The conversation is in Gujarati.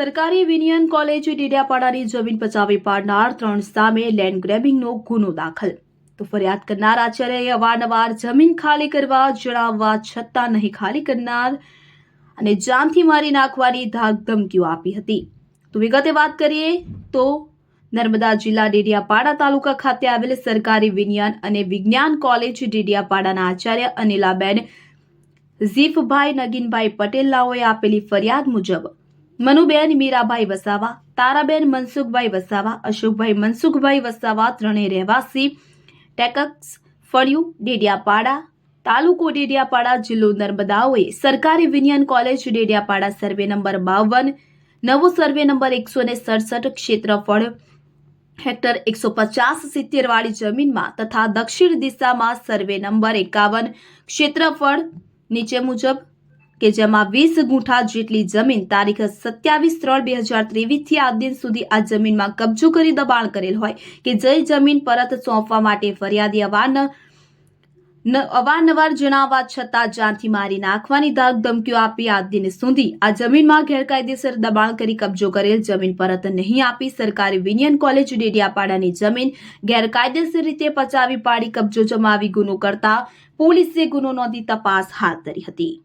સરકારી વિનિયન કોલેજ ડેડિયાપાડાની જમીન પચાવી પાડનાર 3 સામે લેન્ડ ગ્રેબિંગનો ગુનો દાખલ। તો ફરિયાદ કરનાર આચાર્યએ અવારનવાર જમીન ખાલી કરવા જણાવવા છતાં નહીં ખાલી કરનાર અને જાનથી મારી નાખવાની ધાક ધમકીઓ આપી હતી। તો વિગતે વાત કરીએ તો નર્મદા જિલ્લા ડેડિયાપાડા તાલુકા ખાતે આવેલ સરકારી વિનિયન અને વિજ્ઞાન કોલેજ ડેડિયાપાડાના આચાર્ય અનિલાબેન ઝીફભાઈ નગીનભાઈ પટેલ નાઓએ આપેલી ફરિયાદ મુજબ મનુબેન મીરાભાઈ વસાવા, તારાબેન મનસુખભાઈ વસાવા, અશોકભાઈ મનસુખભાઈ વસાવા ત્રણેય રહેવાસી ટેકક્સ ફળિયું ડેડિયાપાડા તાલુકો ડેડિયાપાડા જિલ્લો નર્મદાઓએ સરકારી વિનિયન કોલેજ ડેડિયાપાડા સર્વે નંબર 52 નવો સર્વે નંબર 167 ક્ષેત્રફળ હેક્ટર 150-70 વાળી જમીનમાં તથા દક્ષિણ દિશામાં સર્વે નંબર 51 ક્ષેત્રફળ નીચે મુજબ કે જેમાં 20 ગુંઠા જેટલી જમીન તારીખ 27/3/2023 થી આજ દિન સુધી આ જમીનમાં કબજો કરી દબાણ કરેલ હોય કે જે જમીન પરત સોંપવા માટે ફરિયાદી અવારનવાર જણાવવા છતાં જાનથી મારી નાખવાની ધાક ધમકીઓ આપી આજ દિન સુધી આ જમીનમાં ગેરકાયદેસર દબાણ કરી કબજો કરેલ જમીન પરત નહીં આપી સરકારી વિનિયન કોલેજ ડેડિયાપાડાની જમીન ગેરકાયદેસર રીતે પચાવી પાડી કબજો જમાવી ગુનો કરતા પોલીસે ગુનો નોંધી તપાસ હાથ ધરી હતી।